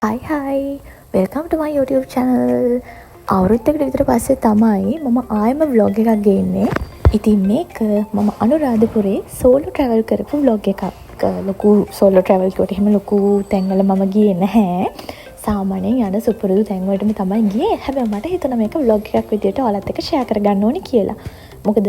Hi, welcome to my YouTube channel. අවුරුද්දකට විතර පස්සේ තමයි මම ආයෙම vlog එකක් ගේන්නේ. ඉතින් මේක මම අනුරාධපුරේ solo travel කරපු vlog එකක්. ලොකු solo travel කොට එහෙම ලොකු තැන්වල මම ගියේ නැහැ. සාමාන්‍යයෙන් යන සුපුරුදු තැන් වලටම තමයි ගියේ. හැබැයි මට හිතුණා මේක vlog එකක් විදියට ඔයාලත් එක්ක share කරගන්න ඕනේ කියලා. මොකද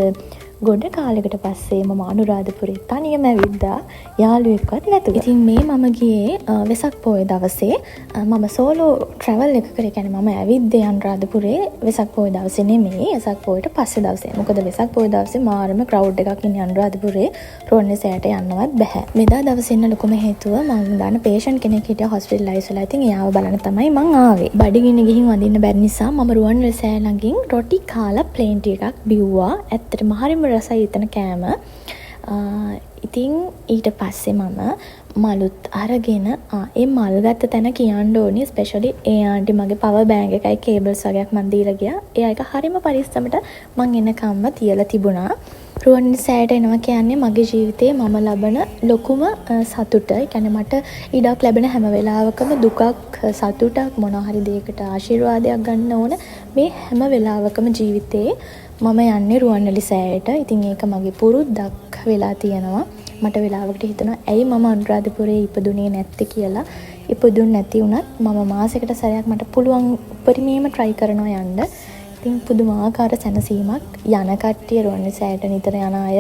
ගොඩ කාලෙකට පස්සේ මම අනුරාධපුරේ තනියම ඇවිද්දා යාළුවෙක්වත් නැතුව. ඉතින් මේ මම ගියේ වෙසක් පොය දවසේ මම සෝලෝ ට්‍රැවල් එකකට. ඒ කියන්නේ මම ඇවිද්දේ අනුරාධපුරේ වෙසක් පොය දවසේ නෙමෙයි, වෙසක් පොයට පස්සේ දවසේ. මොකද වෙසක් පොය දවසේ මාරම ක්‍රවුඩ් එකක් ඉන්නේ අනුරාධපුරේ. රොන්නසෑට යන්නවත් බෑ. මෙදා දවසේ ඉන්න ලොකුම හේතුව මම දාන පේෂන්ට් කෙනෙක් හිටියා හොස්පිටලයිස් වෙලා. ඉතින් එයාව බලන්න තමයි මං ආවේ. බඩගින්න ගිහින් වඳින්න බැරි නිසා මම රුවන්වැලිසෑය ළඟින් රොටි කාලා ප්ලේන් ටී එකක් බිව්වා. ඇත්තටම හරිම රසයි එතන කෑම. ඉතින් ඊට පස්සේ මම මලුත් අරගෙන ඒ මල් ගත්ත තැන කියන්න ඕනේ ස්පෙෂලි ඒ ආන්ටි මගේ පවර් බෑග් එකයි කේබල්ස් වගේක් මන් දීලා ගියා. ඒ එක හරිම පරිස්සමට මං එනකම්ම තියලා තිබුණා. රුවන්වැලිසෑයට එනවා කියන්නේ මගේ ජීවිතේ මම ලබන ලොකුම සතුට. ඒ කියන්නේ මට ඉඩක් ලැබෙන හැම වෙලාවකම දුකක් සතුටක් මොනවා හරි දෙයකට ආශිර්වාදයක් ගන්න ඕන මේ හැම වෙලාවකම ජීවිතේ මම යන්නේ රුවන්වැලිසෑයට. ඉතින් ඒක මගේ පුරුද්දක් වෙලා තියෙනවා. මට වෙලාවකට හිතෙනවා ඇයි මම අනුරාධපුරේ ඉපදුනේ නැත්තේ කියලා. ඉපදුන්නේ නැති වුණත් මම මාසෙකට සැරයක් මට පුළුවන් උපරිමයෙන්ම try කරනවා යන්න. ඉතින් පුදුමාකාර සැනසීමක්. යන කට්ටිය රුවන්වැලිසෑයට නිතර යන අය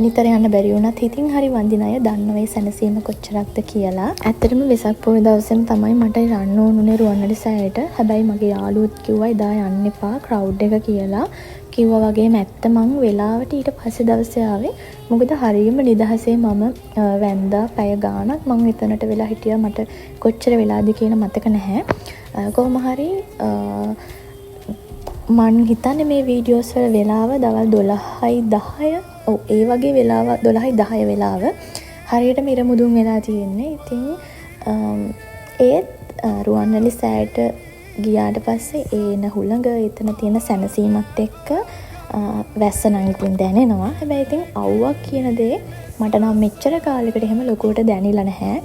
නිතර යන්න බැරි වුණත් ඉතින් හරි වඳින අය දන්නවා ඒ සැනසීම කොච්චරක්ද කියලා. ඇත්තටම වෙසක් පොය දවසේම තමයි මට යන්න ඕනුනේ රුවන්වැලිසෑයට. හැබැයි මගේ යාළුවොත් කිව්වා එදා යන්න එපා ක්‍රවුඩ් එක කියලා. කිව්වා වගේම ඇත්ත මං වෙලාවට ඊට පස්සේ දවසේ ආවේ. මොකද හරියම නිදහසේ මම වැන්දා පැය ගාණක් මං එතනට වෙලා හිටියා. මට කොච්චර වෙලාද කියලා මතක නැහැ. කොහොම හරි මං හිතන්නේ මේ වීඩියෝස් වල වෙලාව දවල් 12:10. ඔව් ඒ වගේ වෙලාව 12:10 වෙලාව. හරියටම ඉර මුදුන් වෙලා තියෙන්නේ. ඉතින් ඒත් රුවන්වැලිසෑයට ගියාට පස්සේ ඒන හුළඟ එතන තියෙන සැනසීමත් එක්ක වැස්ස නම් ඉතින් දැනෙනවා. හැබැයි ඉතින් අවුවක් කියන දේ මට නම් මෙච්චර කාලෙකට එහෙම ලොකුවට දැනෙලා නැහැ.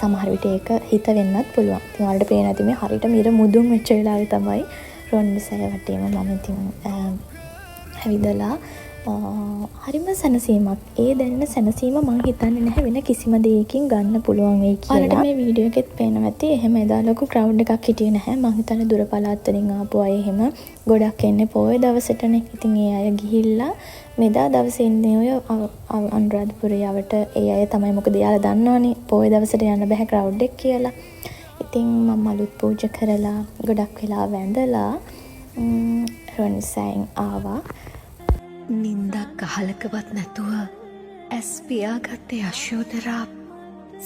සමහර විට ඒක හිත වෙන්නත් පුළුවන්. ඉතින් ඔයාලට පේන ඇති මේ හරියටම ඉර මුදුන් වෙච්ච වෙලාවේ තමයි රුවන්වැලිසෑය වටේම මම ඉතින් ඇවිදලා හරිම සැනසීමක්. ඒ දැනෙන සැනසීම මං හිතන්නේ නැහැ වෙන කිසිම දෙයකින් ගන්න පුළුවන් වෙයි කියලා. ඔයාලට මේ වීඩියෝ එකෙත් පේනවා ඇති. එහෙම එදා ලොකු ක්‍රවුඩ් එකක් හිටියේ නැහැ. මං හිතන්නේ දුර පළාත් වලින් ආපු අය එහෙම ගොඩක් එන්නේ පොය දවසටනේ. ඉතින් ඒ අය ගිහිල්ලා මෙදා දවසේ ඉන්නේ ඔය අනුරාධපුරේ යවට ඒ අය තමයි. මොකද එයාලා දන්නවනේ පොය දවසට යන්න බෑ ක්‍රවුඩ් එක කියලා. ඉතින් මම අලුත් පූජා කරලා ගොඩක් වෙලා වැඳලා රුවන්වැලිසෑයෙන් ආවා. නින්දක් අහලකවත් නැතුව ඇස් පියාගත්තේ යශෝදරා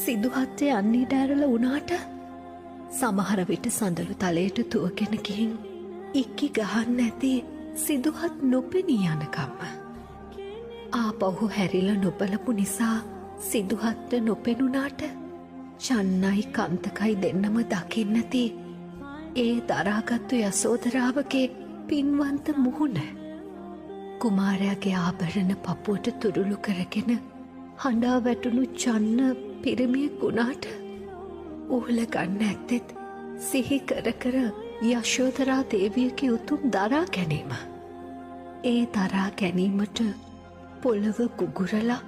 සිදුහත්තේ යන්නීට ඇරලා වුණාට සමහර විට සඳලු තලයට තුවගෙන ගිහින් ඉක්කි ගහන්න ඇති සිදුහත් නොපෙනී යනකම්ම. ආපහු හැරිලා නොබලපු නිසා සිදුහත්ට නොපෙනුනාට චන්නයි කන්තකයි දෙන්නම දකින්නති ඒ දරාගත්තු යසෝදරාවගේ පින්වන්ත මුහුණ. කුමාරයාගේ ආභරණ පපුවට තුරුළු කරගෙන හඬා වැටුණු චන්න පිරිමියෙක් වුණාට ඌල ගන්න ඇත්තෙත් සිහි කර කර යශෝදරා දේවියගේ උතුම් දරා ගැනීම. ඒ දරා ගැනීමට පොළව කුගුරලා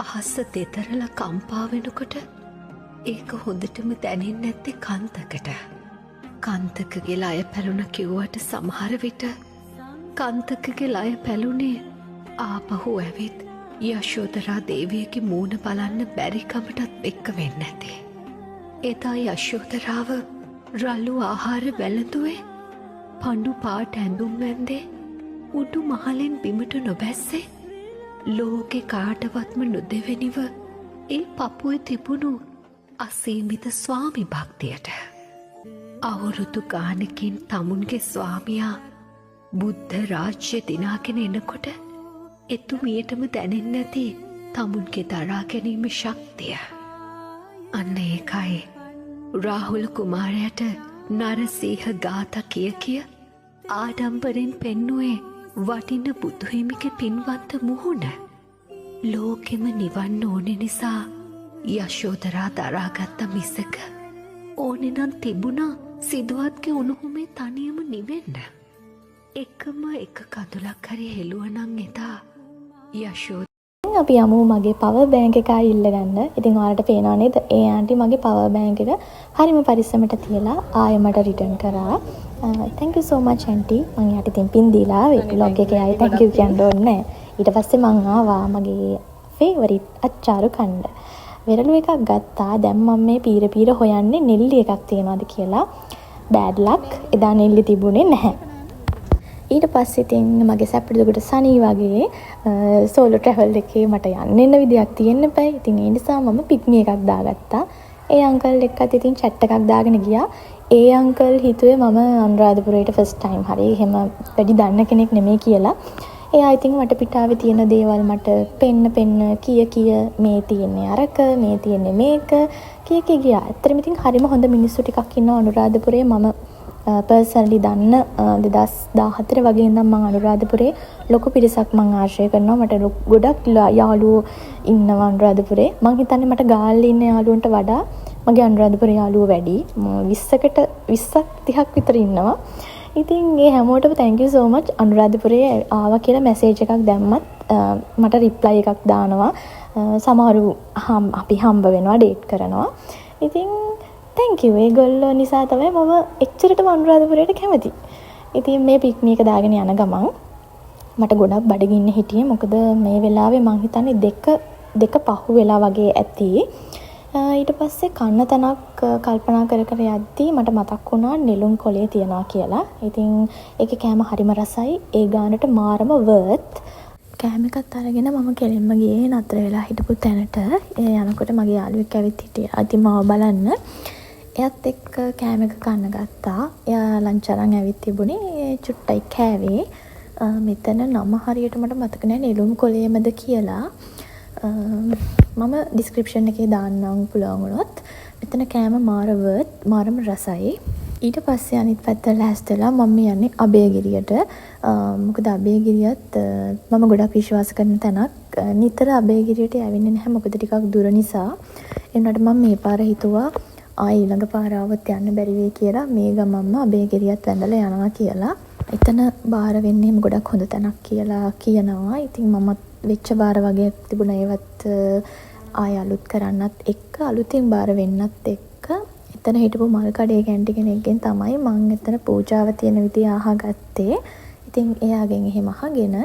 අහස දෙතරලා කම්පා වෙනකොට ඒක හොඳටම දැනෙන්නේ නැත්තේ කන්තකට. කන්තකගේ ලය පැලුණ කිව්වට සමහර විට කන්තකගේ ලය පැලුනේ ආපහු ඇවිත් යශෝදරා දේවියගේ මූණ බලන්න බැරිකමටත් එක්ක වෙන්න ඇති. එදා යශෝදරාව රළු ආහාර වැළඳුවේ පණ්ඩු පාට ඇඳුම් වැන්දේ උඩු මහලෙන් බිමට නොබැස්සේ ලෝකෙ කාටවත්ම නොදෙවෙනිව ඒ පපුවේ තිබුණු අසීමිත ස්වාමි භක්තියට. අවුරුදු ගානකින් තමුන්ගේ ස්වාමියා බුද්ධ රාජ්‍ය දිනාගෙන එනකොට එතුමියටම දැනෙන්නේ නැති තමුන්ගේ දරා ගැනීම ශක්තිය. අන්න ඒකයි රාහුල කුමාරයාට නරසීහ ගාථා කිය ආඩම්බරෙන් පෙන්නුවේ වටින බුදුහිමිගේ පින්වන්ත මුහුණ. ලෝකෙම නිවන්න ඕනෙ නිසා යශෝදරා දරාගත්ත මිසක ඕනේ නම් තිබුණා සිදුවත්ගේ උණුහුමේ තනියම නිවෙන්න. එකම එක කඳුලක් හරි හෙළුවනං එදා යශෝද අපි යමු මගේ පවර් බෑන්ක් එක ඉල්ලගන්න. ඉතින් ඔයාලට පේනවා නේද? ඒ ආන්ටි මගේ පවර් බෑන්ක් එක හරිම පරිස්සමට තියලා ආයෙ මට රිටර්න් කරා. thank you so much aunty. මම යාට ඉතින් පින් දීලා ආවේ. vlog එකේ ආයෙ thank you කියන්න ඕනේ නැහැ. ඊට පස්සේ මං ආවා මගේ favorite අච්චාරු කන්න. වෙරළු එකක් ගත්තා. දැන් මම මේ පීර හොයන්නේ නෙල්ලි එකක් තියනවාද කියලා. bad luck. එදා නෙල්ලි තිබුණේ නැහැ. ඊට පස්සේ ඉතින් මගේ සැපට දුකට සනී වගේ සෝලෝ ට්‍රැවල් එකේ මට යන්න එන්න විදියක් තියෙන්න බෑ. ඉතින් ඒ නිසා මම පික්නි එකක් දාගත්තා. ඒ අංකල් එක්කත් ඉතින් chat එකක් දාගෙන ගියා. ඒ අංකල් හිතුවේ මම අනුරාධපුරයට ෆස්ට් ටයිම් හරි එහෙම වැඩි දන්න කෙනෙක් නෙමෙයි කියලා. එයා ඉතින් වටපිටාවේ තියෙන දේවල් මට පෙන්න කිය මේ තියෙන්නේ අරක මේ තියෙන්නේ මේක කිය ගියා. ඇත්තටම ඉතින් හරිම හොඳ මිනිස්සු ටිකක් ඉන්නවා අනුරාධපුරේ. මම පර්සනලි දන්න 2014 වගේ ඉඳන් මම අනුරාධපුරේ ලොකු පිරිසක් මම ආශ්‍රය කරනවා. මට ගොඩක් යාළුවෝ ඉන්නවා අනුරාධපුරේ. මම හිතන්නේ මට ගාල්ලේ ඉන්න යාළුවන්ට වඩා මගේ අනුරාධපුරේ යාළුවෝ වැඩි. 20කට 20ක් 30ක් විතර ඉන්නවා. ඉතින් ඒ හැමෝටම thank you so much. අනුරාධපුරේ ආවා කියලා මැසේජ් එකක් දැම්මත් මට රිප්ලයි එකක් දානවා. සමහරු අපි හම්බ වෙනවා ඩේට් කරනවා. ඉතින් thank you. ඒගොල්ලෝ නිසා තමයි මම එච්චරටම අනුරාධපුරයට කැමති. ඉතින් මේ පික්නි එක දාගෙන යන ගමන් මට ගොඩක් බඩගින්න හිටියේ. මොකද මේ වෙලාවේ මං හිතන්නේ දෙක පහු වෙලා වගේ ඇති. ඊට පස්සේ කන්න තැනක් කල්පනා කර යද්දී මට මතක් වුණා නෙළුම් කොලේ තියනවා කියලා. ඉතින් ඒකේ කෑම හරිම රසයි. ඒ ගානට මාරම worth. කෑම එකත් අරගෙන මම කෙලින්ම ගියේ නතර වෙලා හිටපු තැනට. යනකොට මගේ යාළුවෙක් ඇවිත් හිටියා. ඉතින් මාව බලන්න එයත් එක්ක කෑම එක කන්න ගත්තා. එයා ලන්ච් අරන් ඇවිත් තිබුණේ. චුට්ටයි කෑවේ. මෙතන නම හරියට මට මතක නැහැ නෙළුම් කොලේමද කියලා. මම ඩිස්ක්‍රිප්ෂන් එකේ දාන්නම් පුළුවන් වුණොත්. මෙතන කෑම මාරම රසයි. ඊට පස්සේ අනිත් පැත්තට ලෑස්තිලා මම යන්නේ අබේගිරියට. මොකද අබේගිරියත් මම ගොඩක් විශ්වාස කරන තැනක්. නිතර අබේගිරියට ඇවින්නේ නැහැ මොකද ටිකක් දුර නිසා. ඒ වුණාට මම මේ පාර හිතුවා ඊළඟ පාර આવත් යන්න බැරි වෙයි කියලා මේ ගමම්ම අබේගිරියත් වැඳලා යනවා කියලා. එතන බාර වෙන්නේ ගොඩක් හොඳ තැනක් කියලා කියනවා. ඉතින් මමත් වෙච්ච බාර වගේ තිබුණා ඒවත් ආය අලුත් කරන්නත් එක්ක අලුතින් බාර වෙන්නත් එක්ක එතන හිටපු මල් කඩේ කැන්ටි කෙනෙක්ගෙන් තමයි මම එතන පූජාව තියෙන විදිය අහගත්තේ. ඉතින් එයාගෙන් එහෙම අහගෙන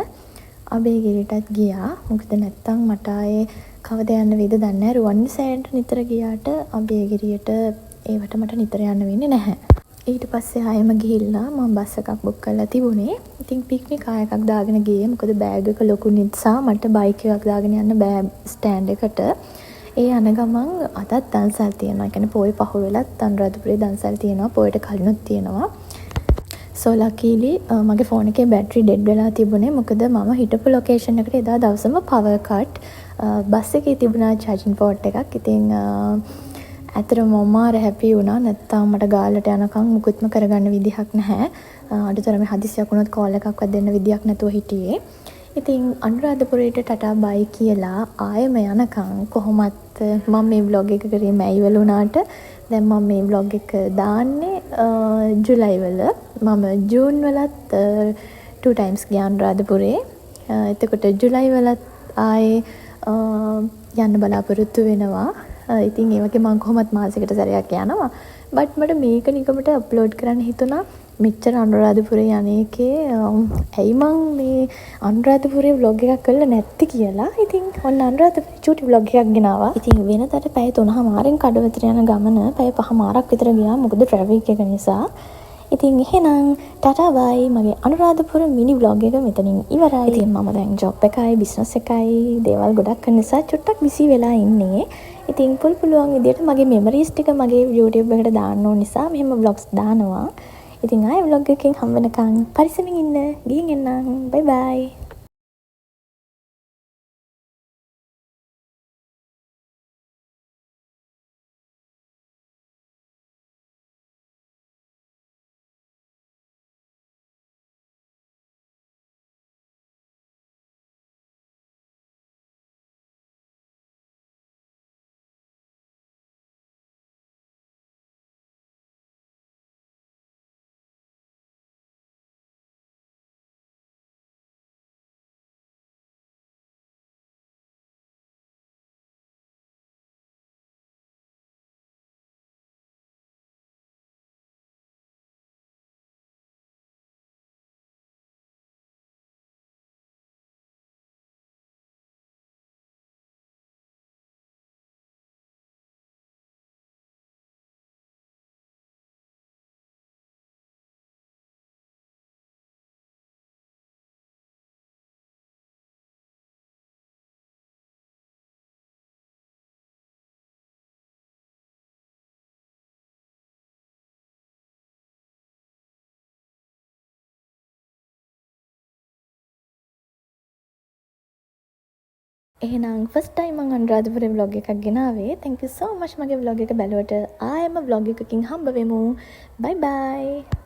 අබේගිරියටත් ගියා. මොකද නැත්තම් මට ආයේ කවද යන්න වේද දන්නේ නැහැ. රුවන්වැලිසෑයට නිතර ගියාට අබේගිරියට ඒවට මට නිතර යන්න වෙන්නේ නැහැ. ඊට පස්සේ ආයෙම ගිහිල්ලා මම බස් එකක් බුක් කරලා තිබුණේ. ඉතින් පික්නික් එකක් දාගෙන ගියේ. මොකද බෑග් එක ලොකු නිසා මට බයික් එකක් දාගෙන යන්න බෑ ස්ටෑන්ඩ් එකට. ඒ යන ගමන් අදත් දන්සල් තියෙනවා. ඒ කියන්නේ පොයි පහු වෙලත් අනුරාධපුරේ දන්සල් තියෙනවා. පොයට කලිනුත් තියෙනවා. so luckily මගේ ෆෝන් එකේ බැටරි ඩෙඩ් වෙලා තිබුණේ. මොකද මම හිටපු ලොකේෂන් එකට එදා දවසම power cut. බස් එකේ තිබුණා charging port එකක්. ඉතින් ඇත්තටම මම මාර හැපි වුණා. නැත්තම් මට ගාල්ලට යනකම් මුකුත්ම කරගන්න විදිහක් නැහැ. අඩුතරමේ හදිසියක් වුණොත් කෝල් එකක්වත් දෙන්න විදියක් නැතුව හිටියේ. ඉතින් අනුරාධපුරයට ටටා බයි කියලා ආයෙම යනකම් කොහොමත් මම මේ vlog එක කරේ මැයි වල උනාට දැන් මම මේ vlog එක දාන්නේ ජුලයි වල. මම ජූන් වලත් 2 times ගියා අනුරාධපුරේ. එතකොට ජුලයි වලත් ආයේ යන්න බලාපොරොත්තු වෙනවා. ඉතින් ඒ වගේ මම කොහොමත් මාසෙකට සැරයක් යනවා. බට් මට මේක නිකමට අප්ලෝඩ් කරන්න හිතුණා. මෙච්චර අනුරාධපුරේ යන්නේකේ ඇයි මං මේ අනුරාධපුරේ vlog එකක් කරලා නැත්තේ කියලා. ඉතින් ඔන්න අනුරාධපුරේ චූටි vlog එකක් ගෙනාවා. ඉතින් වෙනතට පැය 3:00මාරෙන් කඩවතට යන ගමන පැය 5:00මාරක් විතර ගියා. මොකද ට්‍රැෆික් එක නිසා. ඉතින් එහෙනම් ටටා බයි. මගේ අනුරාධපුර මිනි vlog එක මෙතනින් ඉවරයි. ඉතින් මම දැන් ජොබ් එකයි බිස්නස් එකයි දේවල් ගොඩක් කරන නිසා චුට්ටක් බිසි වෙලා ඉන්නේ. ඉතින් පුළුවන් විදියට මගේ මෙමරිස් ටික මගේ YouTube එකට දාන්න ඕන නිසා මෙහෙම vlogs දානවා. ඉතින් ආයෙ vlog එකකින් හම්බ වෙනකන් පරිස්සමින් ඉන්න. ගිහින් එන්නම්. bye bye. එහෙනම් ෆස්ට් ටයිම් මම අනුරාධපුරේ vlog එකක් ගෙනාවේ. thank you so much මගේ vlog එක බැලුවට. ආයෙම vlog එකකින් හම්බ වෙමු. bye bye.